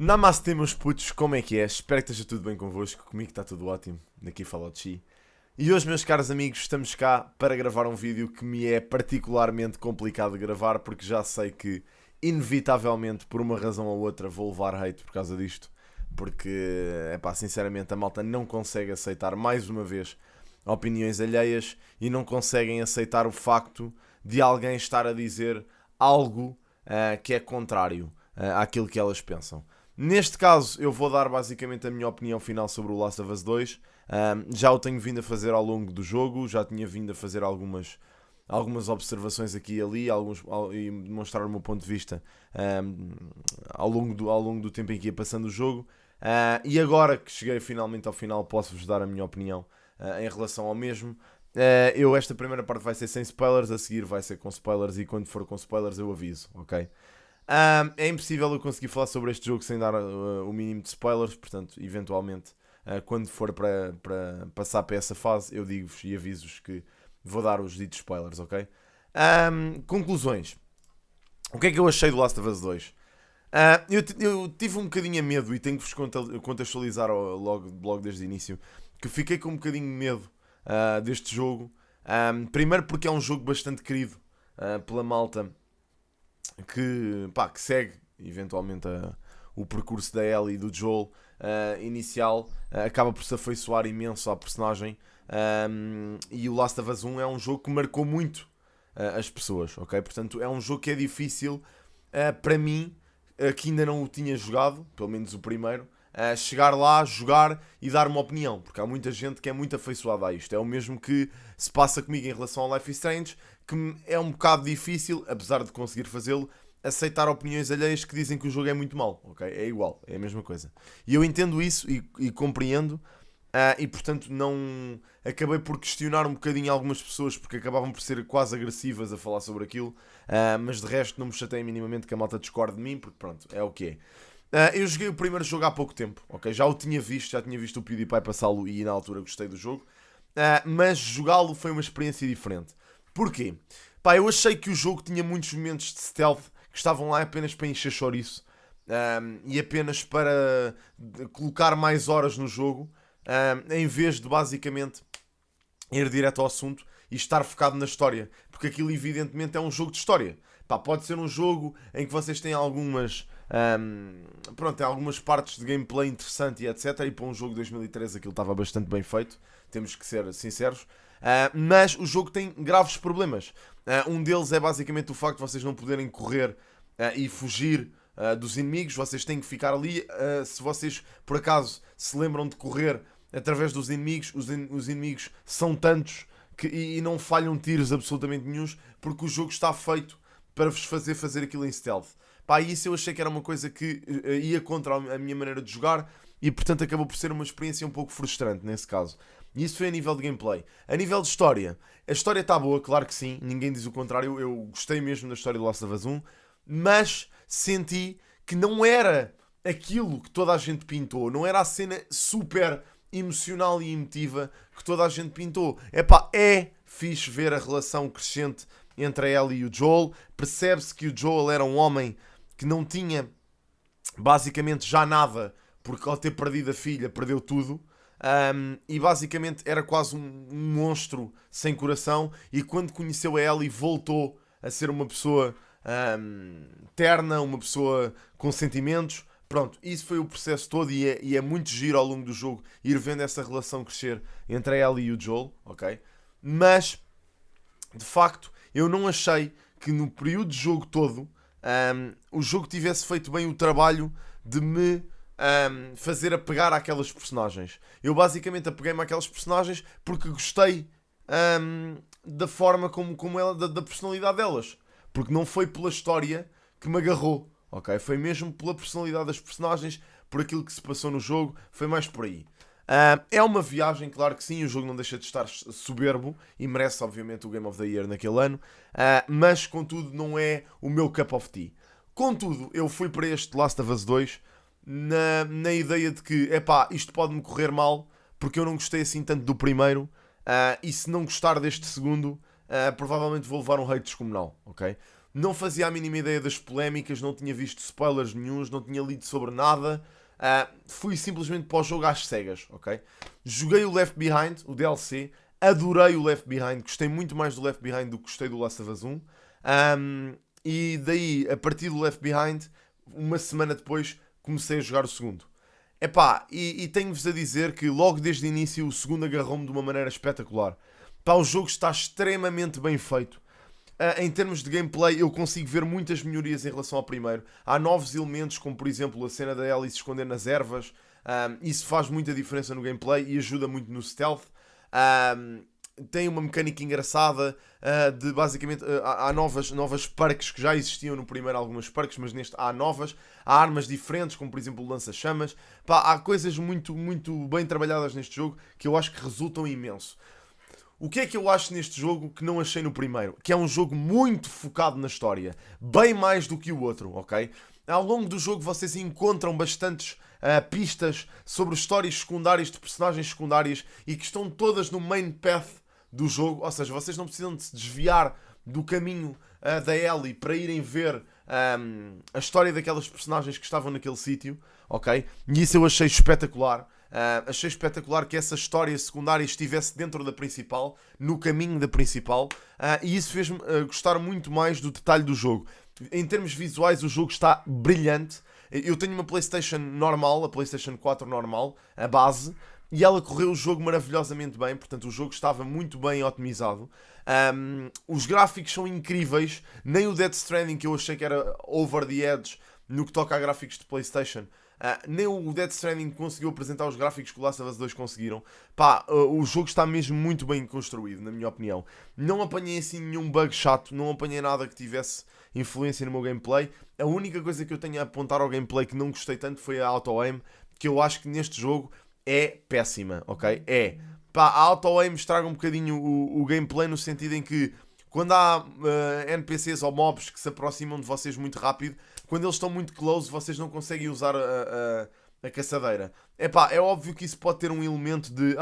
Namastê, meus putos, como é que é? Espero que esteja tudo bem convosco, comigo está tudo ótimo, daqui fala o Chi. E hoje, meus caros amigos, estamos cá para gravar um vídeo que me é particularmente complicado de gravar, porque já sei que, inevitavelmente, por uma razão ou outra, vou levar hate por causa disto, porque, sinceramente, a malta não consegue aceitar, mais uma vez, opiniões alheias e não conseguem aceitar o facto de alguém estar a dizer algo que é contrário àquilo que elas pensam. Neste caso, eu vou dar basicamente a minha opinião final sobre o Last of Us 2. Já o tenho vindo a fazer ao longo do jogo, já tinha vindo a fazer algumas observações aqui e ali, e demonstrar o meu ponto de vista ao longo do tempo em que ia passando o jogo. E agora que cheguei finalmente ao final, posso-vos dar a minha opinião em relação ao mesmo. Esta primeira parte vai ser sem spoilers, a seguir vai ser com spoilers, e quando for com spoilers eu aviso, ok? É impossível eu conseguir falar sobre este jogo sem dar o mínimo de spoilers, portanto, eventualmente, quando for para passar para essa fase, eu digo-vos e aviso-vos que vou dar os ditos spoilers, ok? Conclusões. O que é que eu achei do Last of Us 2? Eu tive um bocadinho a medo, e tenho que vos contextualizar logo desde o início, que fiquei com um bocadinho de medo deste jogo. Primeiro porque é um jogo bastante querido pela malta que segue eventualmente o percurso da Ellie e do Joel inicial, acaba por se afeiçoar imenso à personagem, e o Last of Us 1 é um jogo que marcou muito as pessoas, ok? Portanto, é um jogo que é difícil para mim, que ainda não o tinha jogado, pelo menos o primeiro, chegar lá, jogar e dar uma opinião, porque há muita gente que é muito afeiçoada a isto. É o mesmo que se passa comigo em relação ao Life is Strange, que é um bocado difícil, apesar de conseguir fazê-lo, aceitar opiniões alheias que dizem que o jogo é muito mau, ok? É igual, é a mesma coisa. E eu entendo isso e compreendo, e portanto não acabei por questionar um bocadinho algumas pessoas, porque acabavam por ser quase agressivas a falar sobre aquilo, mas de resto não me chatei minimamente que a malta discorde de mim, porque pronto, é o que é. Eu joguei o primeiro jogo há pouco tempo, ok? Já tinha visto o PewDiePie passá-lo e na altura gostei do jogo, mas jogá-lo foi uma experiência diferente. Porquê? Eu achei que o jogo tinha muitos momentos de stealth que estavam lá apenas para encher chouriço, e apenas para colocar mais horas no jogo, em vez de basicamente ir direto ao assunto e estar focado na história, porque aquilo evidentemente é um jogo de história. Pode ser um jogo em que vocês têm algumas tem algumas partes de gameplay interessante e etc, e para um jogo de 2013 aquilo estava bastante bem feito, temos que ser sinceros. Mas o jogo tem graves problemas. Um deles é basicamente o facto de vocês não poderem correr e fugir dos inimigos. Vocês têm que ficar ali. Se vocês por acaso se lembram de correr através dos inimigos, os inimigos são tantos e não falham tiros absolutamente nenhuns, porque o jogo está feito para vos fazer aquilo em stealth. Isso eu achei que era uma coisa que ia contra a minha maneira de jogar, e portanto acabou por ser uma experiência um pouco frustrante nesse caso. E isso foi a nível de gameplay. A nível de história, a história está boa, claro que sim, ninguém diz o contrário. Eu gostei mesmo da história do Last of Us 1, mas senti que não era aquilo que toda a gente pintou, não era a cena super emocional e emotiva que toda a gente pintou. É fixe ver a relação crescente entre a Ellie e o Joel. Percebe-se que o Joel era um homem que não tinha basicamente já nada, porque ao ter perdido a filha perdeu tudo, e basicamente era quase um monstro sem coração, e quando conheceu a Ellie voltou a ser uma pessoa terna, uma pessoa com sentimentos. Pronto, isso foi o processo todo, e é muito giro ao longo do jogo ir vendo essa relação crescer entre a Ellie e o Joel, ok? Mas, de facto, eu não achei que no período de jogo todo o jogo tivesse feito bem o trabalho de me fazer apegar àquelas personagens. Eu basicamente apeguei-me àquelas personagens porque gostei da forma como ela, da personalidade delas. Porque não foi pela história que me agarrou, ok? Foi mesmo pela personalidade das personagens, por aquilo que se passou no jogo, foi mais por aí. É uma viagem, claro que sim, o jogo não deixa de estar soberbo e merece obviamente o Game of the Year naquele ano, mas contudo não é o meu cup of tea. Contudo, eu fui para este Last of Us 2 na ideia de que, isto pode-me correr mal, porque eu não gostei assim tanto do primeiro, e se não gostar deste segundo, provavelmente vou levar um hate descomunal, ok? não fazia a mínima ideia das polémicas, não tinha visto spoilers nenhuns, não tinha lido sobre nada. Fui simplesmente para o jogo às cegas, ok? Joguei o Left Behind, o DLC, adorei o Left Behind, gostei muito mais do Left Behind do que gostei do Last of Us 1. E daí, a partir do Left Behind, uma semana depois, comecei a jogar o segundo. Epá, e tenho-vos a dizer que logo desde o início o segundo agarrou-me de uma maneira espetacular. Pá, o jogo está extremamente bem feito. Em termos de gameplay, eu consigo ver muitas melhorias em relação ao primeiro. Há novos elementos, como por exemplo a cena da Ellie se esconder nas ervas. Isso faz muita diferença no gameplay e ajuda muito no stealth. Tem uma mecânica engraçada de basicamente há novas perks que já existiam no primeiro, algumas perks, mas neste há novas. Há armas diferentes, como por exemplo o lança-chamas. Há coisas muito, muito bem trabalhadas neste jogo que eu acho que resultam imenso. O que é que eu acho neste jogo que não achei no primeiro? Que é um jogo muito focado na história. Bem mais do que o outro, ok? Ao longo do jogo vocês encontram bastantes pistas sobre histórias secundárias de personagens secundárias e que estão todas no main path do jogo. Ou seja, vocês não precisam de se desviar do caminho da Ellie para irem ver a história daquelas personagens que estavam naquele sítio, ok? E isso eu achei espetacular. Achei espetacular que essa história secundária estivesse dentro da principal, no caminho da principal, e isso fez-me gostar muito mais do detalhe do jogo. Em termos visuais, o jogo está brilhante. Eu tenho uma PlayStation normal, a PlayStation 4 normal, a base, e ela correu o jogo maravilhosamente bem, portanto o jogo estava muito bem otimizado. Os gráficos são incríveis, nem o Death Stranding, que eu achei que era over the edge no que toca a gráficos de PlayStation, nem o Death Stranding conseguiu apresentar os gráficos que o Last of Us 2 conseguiram. O jogo está mesmo muito bem construído, na minha opinião. Não apanhei assim nenhum bug chato, não apanhei nada que tivesse influência no meu gameplay. A única coisa que eu tenho a apontar ao gameplay que não gostei tanto foi a auto-aim, que eu acho que neste jogo é péssima, ok? A auto-aim estraga um bocadinho o gameplay no sentido em que quando há NPCs ou mobs que se aproximam de vocês muito rápido, quando eles estão muito close, vocês não conseguem usar a caçadeira. É óbvio que isso pode ter um elemento de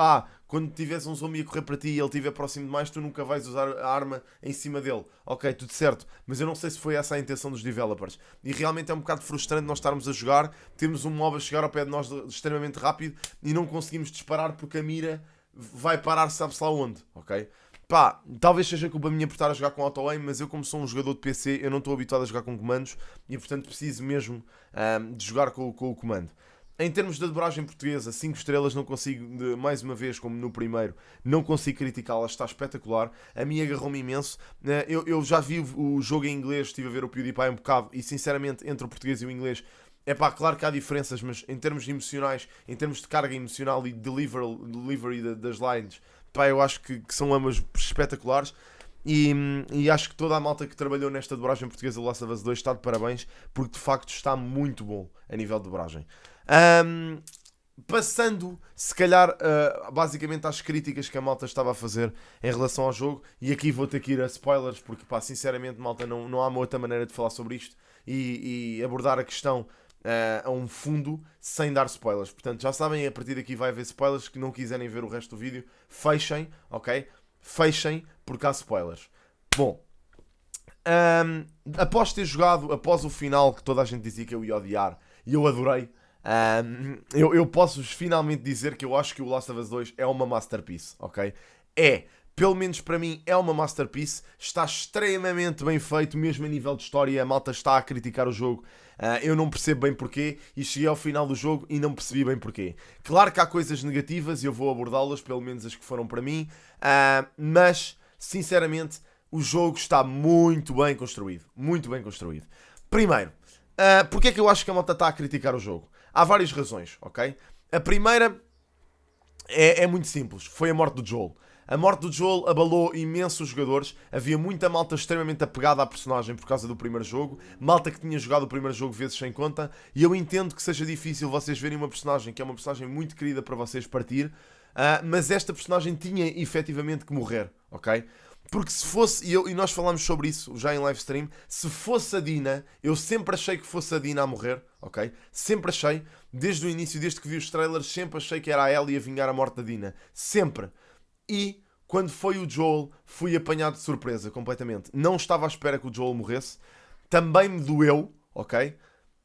quando tiveres um zombie a correr para ti e ele estiver próximo demais, tu nunca vais usar a arma em cima dele. Ok, tudo certo. Mas eu não sei se foi essa a intenção dos developers. E realmente é um bocado frustrante nós estarmos a jogar, temos um mob a chegar ao pé de nós extremamente rápido e não conseguimos disparar porque a mira vai parar sabe-se lá onde. Ok? Talvez seja culpa minha por estar a jogar com auto-aim, mas eu como sou um jogador de PC, eu não estou habituado a jogar com comandos e portanto preciso mesmo de jogar com o comando. Em termos de dobragem portuguesa, 5 estrelas, não consigo, mais uma vez, como no primeiro, não consigo criticá-la, está espetacular. A mim agarrou-me imenso. Eu já vi o jogo em inglês, estive a ver o PewDiePie um bocado e sinceramente entre o português e o inglês, claro que há diferenças, mas em termos emocionais, em termos de carga emocional e delivery das lines, eu acho que são ambas espetaculares e acho que toda a malta que trabalhou nesta dobragem portuguesa do Last of Us 2 está de parabéns, porque de facto está muito bom a nível de dobragem. Passando se calhar basicamente às críticas que a malta estava a fazer em relação ao jogo, e aqui vou ter que ir a spoilers porque sinceramente malta não há uma outra maneira de falar sobre isto e abordar a questão a um fundo sem dar spoilers. Portanto, já sabem, a partir daqui vai haver spoilers. Que não quiserem ver o resto do vídeo, fechem, ok? Fechem, porque há spoilers. Bom, após ter jogado, após o final que toda a gente dizia que eu ia odiar, e eu adorei, eu posso-vos finalmente dizer que eu acho que o Last of Us 2 é uma masterpiece, ok? Pelo menos para mim é uma masterpiece, está extremamente bem feito, mesmo a nível de história. A malta está a criticar o jogo, eu não percebo bem porquê, e cheguei ao final do jogo e não percebi bem porquê. Claro que há coisas negativas e eu vou abordá-las, pelo menos as que foram para mim, mas sinceramente o jogo está muito bem construído, muito bem construído. Primeiro, porque é que eu acho que a malta está a criticar o jogo? Há várias razões, ok? A primeira é muito simples, foi a morte do Joel. A morte do Joel abalou imenso os jogadores. Havia muita malta extremamente apegada à personagem por causa do primeiro jogo. Malta que tinha jogado o primeiro jogo vezes sem conta. E eu entendo que seja difícil vocês verem uma personagem que é uma personagem muito querida para vocês partir. Mas esta personagem tinha efetivamente que morrer, ok? Porque se fosse, e nós falámos sobre isso já em live stream, se fosse a Dina, eu sempre achei que fosse a Dina a morrer, ok? Sempre achei, desde o início, desde que vi os trailers, sempre achei que era a Ellie a vingar a morte da Dina. Sempre. E Quando foi o Joel, fui apanhado de surpresa completamente. Não estava à espera que o Joel morresse. Também me doeu, ok?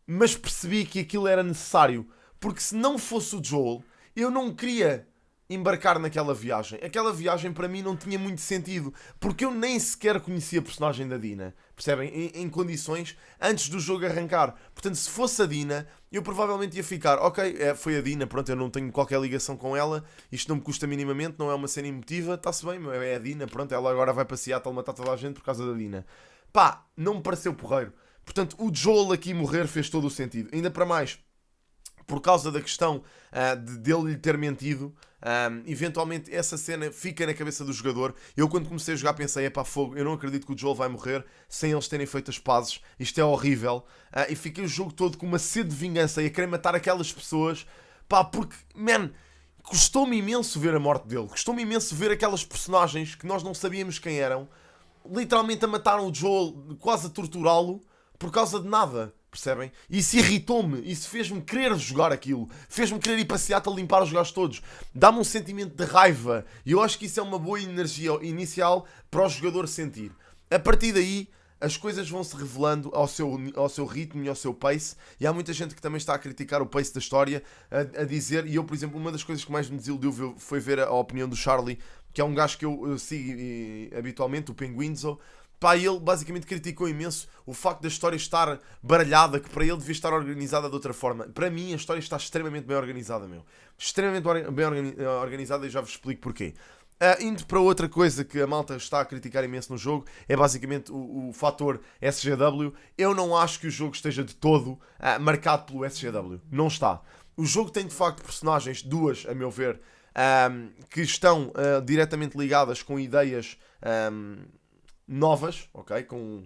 Mas percebi que aquilo era necessário. Porque se não fosse o Joel, eu não queria embarcar naquela viagem. Aquela viagem para mim não tinha muito sentido, porque eu nem sequer conhecia a personagem da Dina, percebem? Em condições antes do jogo arrancar. Portanto, se fosse a Dina, eu provavelmente ia ficar, ok, foi a Dina, pronto, eu não tenho qualquer ligação com ela, isto não me custa minimamente, não é uma cena emotiva, está-se bem, é a Dina, pronto, ela agora vai passear, está a matar toda a gente por causa da Dina. Pá, não me pareceu porreiro. Portanto, o Joel aqui morrer fez todo o sentido. Ainda para mais, por causa da questão dele lhe ter mentido, eventualmente essa cena fica na cabeça do jogador. Eu quando comecei a jogar pensei, epá, fogo, eu não acredito que o Joel vai morrer sem eles terem feito as pazes, isto é horrível. E fiquei o jogo todo com uma sede de vingança e a querer matar aquelas pessoas, pá, porque, man, custou-me imenso ver a morte dele, custou-me imenso ver aquelas personagens que nós não sabíamos quem eram, literalmente a mataram o Joel, quase a torturá-lo, por causa de nada. Percebem? Isso irritou-me, isso fez-me querer jogar aquilo, fez-me querer ir para Seattle limpar os gajos todos, dá-me um sentimento de raiva e eu acho que isso é uma boa energia inicial para o jogador sentir. A partir daí, as coisas vão se revelando ao seu ritmo e ao seu pace, e há muita gente que também está a criticar o pace da história, a dizer, e eu, por exemplo, uma das coisas que mais me desiludiu foi ver a opinião do Charlie, que é um gajo que eu sigo habitualmente, o Penguinzo. Pá, ele basicamente criticou imenso o facto da história estar baralhada, que para ele devia estar organizada de outra forma. Para mim, a história está extremamente bem organizada, meu. Extremamente bem organizada, e já vos explico porquê. Indo para outra coisa que a malta está a criticar imenso no jogo, é basicamente o fator SGW. Eu não acho que o jogo esteja de todo marcado pelo SGW. Não está. O jogo tem de facto personagens, duas, a meu ver, que estão diretamente ligadas com ideias novas, ok? Com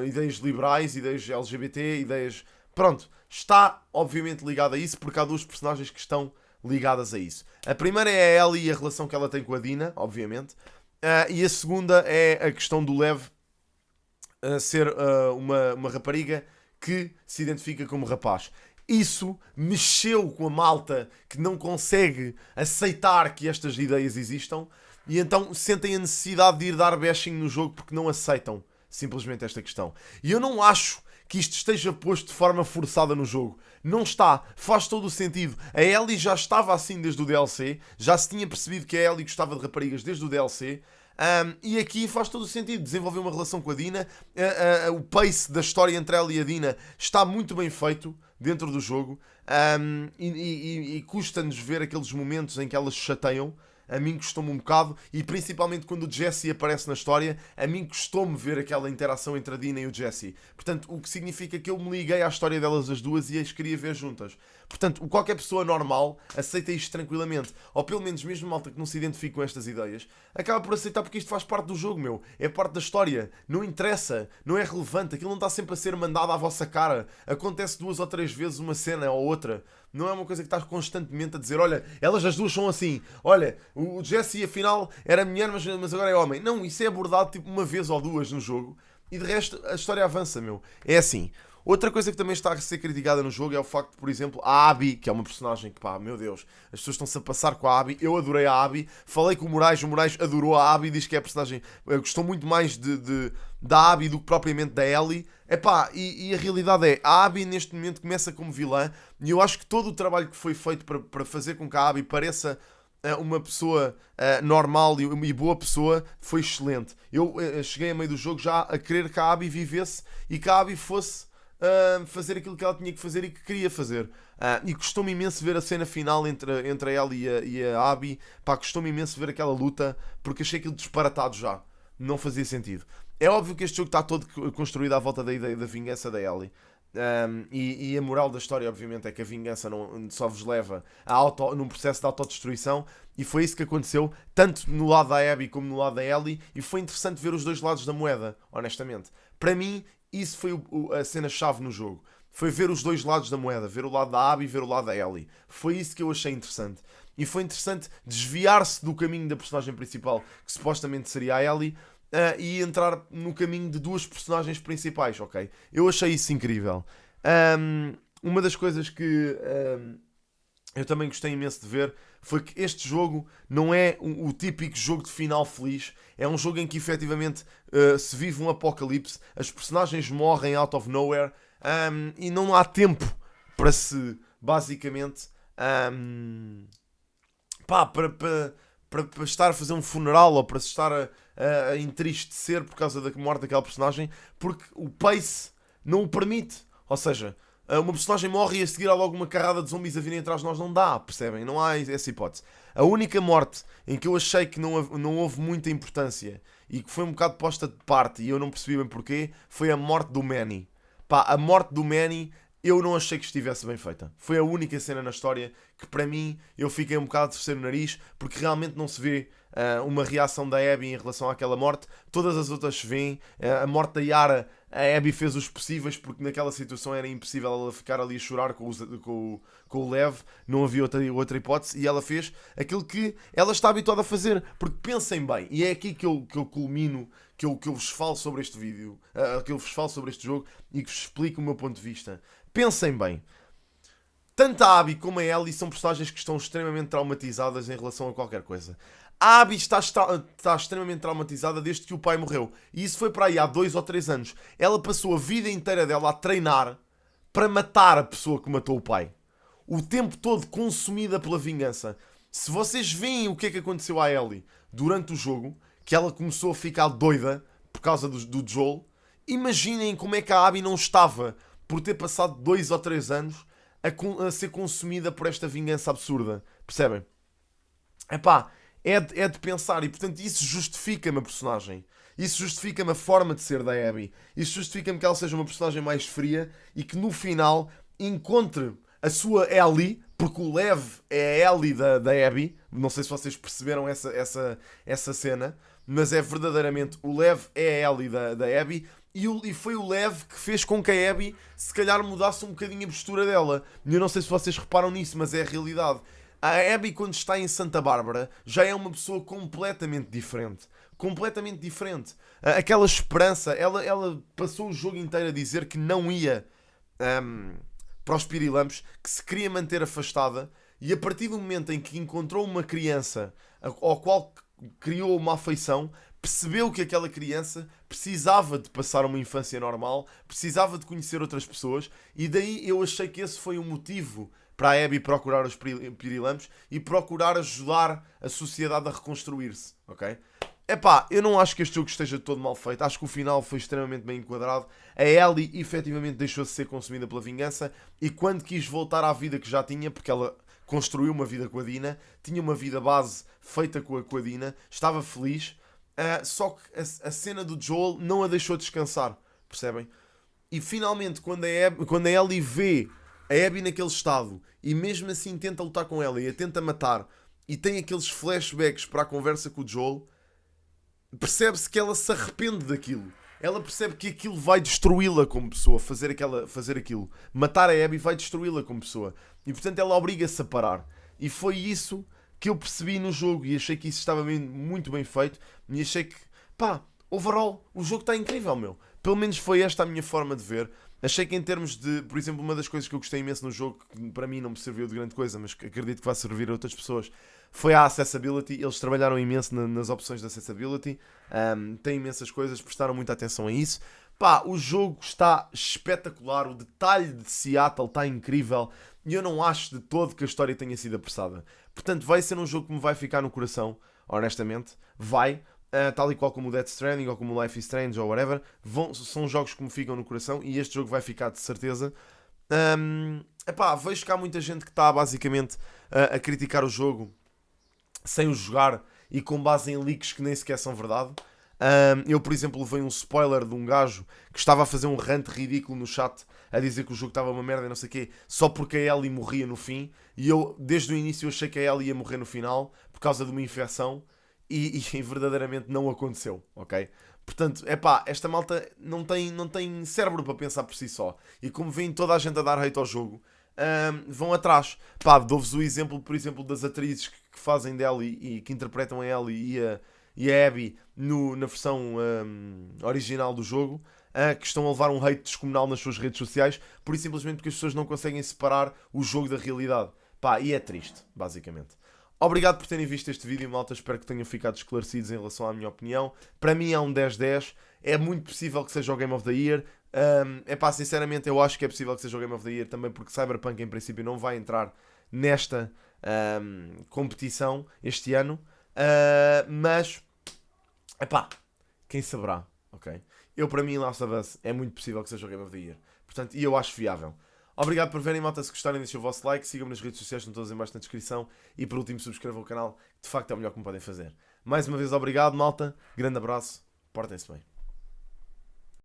ideias liberais, ideias LGBT, ideias... Pronto, está obviamente ligado a isso, porque há duas personagens que estão ligadas a isso. A primeira é a Ellie e a relação que ela tem com a Dina, obviamente. E a segunda é a questão do Lev ser uma rapariga que se identifica como rapaz. Isso mexeu com a malta que não consegue aceitar que estas ideias existam, e então sentem a necessidade de ir dar bashing no jogo porque não aceitam simplesmente esta questão. E eu não acho que isto esteja posto de forma forçada no jogo. Não está. Faz todo o sentido. A Ellie já estava assim desde o DLC. Já se tinha percebido que a Ellie gostava de raparigas desde o DLC. E aqui faz todo o sentido. Desenvolver uma relação com a Dina. O pace da história entre ela e a Dina está muito bem feito dentro do jogo. E custa-nos ver aqueles momentos em que elas se chateiam. A mim custou-me um bocado, e principalmente quando o Jesse aparece na história, a mim custou-me ver aquela interação entre a Dina e o Jesse. Portanto, o que significa que eu me liguei à história delas as duas e as queria ver juntas. Portanto, qualquer pessoa normal aceita isto tranquilamente. Ou pelo menos mesmo malta que não se identifica com estas ideias, acaba por aceitar porque isto faz parte do jogo, meu. É parte da história. Não interessa. Não é relevante. Aquilo não está sempre a ser mandado à vossa cara. Acontece 2 ou 3 vezes uma cena ou outra. Não é uma coisa que estás constantemente a dizer, olha, elas as duas são assim. Olha, o Jesse afinal era mulher, mas agora é homem. Não, isso é abordado tipo uma vez ou duas no jogo. E de resto a história avança, meu. É assim. Outra coisa que também está a ser criticada no jogo é o facto de, por exemplo, a Abby, que é uma personagem que, pá, meu Deus, as pessoas estão-se a passar com a Abby. Eu adorei a Abby. Falei com o Moraes adorou a Abby, diz que é a personagem... Gostou muito mais da Abby do que propriamente da Ellie. Epá, e a realidade é, a Abby neste momento começa como vilã, e eu acho que todo o trabalho que foi feito para fazer com que a Abby pareça uma pessoa normal e boa pessoa foi excelente. Eu cheguei a meio do jogo já a querer que a Abby vivesse e que a Abby fosse fazer aquilo que ela tinha que fazer e que queria fazer. E custou-me imenso ver a cena final entre ela e a Abby. Pá, custou-me imenso ver aquela luta, porque achei aquilo disparatado já. Não fazia sentido. É óbvio que este jogo está todo construído à volta da ideia da vingança da Ellie. E a moral da história, obviamente, é que a vingança só vos leva num processo de autodestruição. E foi isso que aconteceu, tanto no lado da Abby como no lado da Ellie. E foi interessante ver os dois lados da moeda, honestamente. Para mim, isso foi a cena-chave no jogo. Foi ver os dois lados da moeda. Ver o lado da Abby e ver o lado da Ellie. Foi isso que eu achei interessante. E foi interessante desviar-se do caminho da personagem principal, que supostamente seria a Ellie, e entrar no caminho de duas personagens principais, ok? Eu achei isso incrível. Uma das coisas que eu também gostei imenso de ver, foi que este jogo não é o típico jogo de final feliz. É um jogo em que efetivamente se vive um apocalipse, as personagens morrem out of nowhere, e não há tempo para se, basicamente, para estar a fazer um funeral ou para se estar a entristecer por causa da morte daquela personagem, porque o pace não o permite. Ou seja, uma personagem morre e a seguir há logo uma carrada de zombies a virem atrás de nós. Não dá, percebem? Não há essa hipótese. A única morte em que eu achei que não houve muita importância e que foi um bocado posta de parte e eu não percebi bem porquê, foi a morte do Manny. Pá, a morte do Manny eu não achei que estivesse bem feita. Foi a única cena na história que para mim eu fiquei um bocado a torcer o nariz, porque realmente não se vê uma reação da Abby em relação àquela morte. Todas as outras se vêem. A morte da Yara, a Abby fez os possíveis, porque naquela situação era impossível ela ficar ali a chorar com o Lev, não havia outra hipótese, e ela fez aquilo que ela está habituada a fazer. Porque pensem bem, e é aqui que eu culmino, que eu vos falo sobre este vídeo, que eu vos falo sobre este jogo e que vos explico o meu ponto de vista. Pensem bem, tanto a Abby como a Ellie são personagens que estão extremamente traumatizadas em relação a qualquer coisa. A Abby está extremamente traumatizada desde que o pai morreu. E isso foi para aí há 2 ou 3 anos. Ela passou a vida inteira dela a treinar para matar a pessoa que matou o pai. O tempo todo consumida pela vingança. Se vocês veem o que é que aconteceu à Ellie durante o jogo, que ela começou a ficar doida por causa do Joel, imaginem como é que a Abby não estava por ter passado 2 ou 3 anos a ser consumida por esta vingança absurda. Percebem? Epá, é de pensar, e portanto isso justifica-me a personagem. Isso justifica-me a forma de ser da Abby. Isso justifica-me que ela seja uma personagem mais fria e que no final encontre a sua Ellie, porque o Lev é a Ellie da Abby. Não sei se vocês perceberam essa cena, mas é verdadeiramente o Lev é a Ellie da Abby. E foi o Lev que fez com que a Abby se calhar mudasse um bocadinho a postura dela. E eu não sei se vocês reparam nisso, mas é a realidade. A Abby, quando está em Santa Bárbara, já é uma pessoa completamente diferente. Completamente diferente. Aquela esperança, ela passou o jogo inteiro a dizer que não ia para os Pirilampos, que se queria manter afastada, e a partir do momento em que encontrou uma criança ao qual criou uma afeição, percebeu que aquela criança precisava de passar uma infância normal, precisava de conhecer outras pessoas, e daí eu achei que esse foi o motivo para a Abby procurar os Pirilampos e procurar ajudar a sociedade a reconstruir-se, ok? Epá, eu não acho que este jogo esteja todo mal feito, acho que o final foi extremamente bem enquadrado. A Ellie efetivamente deixou de ser consumida pela vingança e quando quis voltar à vida que já tinha, porque ela construiu uma vida com a Dina, tinha uma vida base feita com a Dina, estava feliz, só que a cena do Joel não a deixou descansar, percebem? E finalmente, quando a Ellie vê a Abby naquele estado e mesmo assim tenta lutar com ela e a tenta matar e tem aqueles flashbacks para a conversa com o Joel, percebe-se que ela se arrepende daquilo. Ela percebe que aquilo vai destruí-la como pessoa, fazer aquilo. Matar a Abby vai destruí-la como pessoa. E portanto ela obriga-se a parar. E foi isso que eu percebi no jogo e achei que isso estava muito bem feito. E achei que, pá, overall, o jogo está incrível, meu. Pelo menos foi esta a minha forma de ver. Achei que em termos de, por exemplo, uma das coisas que eu gostei imenso no jogo, que para mim não me serviu de grande coisa, mas que acredito que vai servir a outras pessoas, foi a accessibility. Eles trabalharam imenso nas opções de accessibility, têm imensas coisas, prestaram muita atenção a isso. Pá, o jogo está espetacular, o detalhe de Seattle está incrível e eu não acho de todo que a história tenha sido apressada. Portanto, vai ser um jogo que me vai ficar no coração, honestamente, vai. Tal e qual como o Death Stranding ou como o Life is Strange ou whatever, são jogos que me ficam no coração e este jogo vai ficar de certeza. Vejo que há muita gente que está basicamente a criticar o jogo sem o jogar e com base em leaks que nem sequer são verdade. Eu, por exemplo, levei um spoiler de um gajo que estava a fazer um rant ridículo no chat a dizer que o jogo estava uma merda e não sei o quê, só porque a Ellie morria no fim, e eu desde o início achei que a Ellie ia morrer no final por causa de uma infecção. E verdadeiramente não aconteceu, ok? Portanto, esta malta não tem cérebro para pensar por si só. E como vem toda a gente a dar hate ao jogo, vão atrás. Dou-vos o exemplo, por exemplo, das atrizes que fazem dela e que interpretam a Ellie e a Abby na versão original do jogo, que estão a levar um hate descomunal nas suas redes sociais, por simplesmente porque as pessoas não conseguem separar o jogo da realidade. Pá, e é triste, basicamente. Obrigado por terem visto este vídeo, malta. Espero que tenham ficado esclarecidos em relação à minha opinião. Para mim é um 10-10. É muito possível que seja o Game of the Year. É pá, sinceramente, eu acho que é possível que seja o Game of the Year também porque Cyberpunk, em princípio, não vai entrar nesta competição este ano. Mas, é pá, quem saberá, ok? Eu, para mim, Last of Us é muito possível que seja o Game of the Year. Portanto, e eu acho viável. Obrigado por verem, malta. Se gostarem, deixem o vosso like. Sigam-me nas redes sociais, estão todas em baixo na descrição. E por último, subscrevam o canal, que de facto é o melhor que me podem fazer. Mais uma vez, obrigado, malta. Grande abraço. Portem-se bem.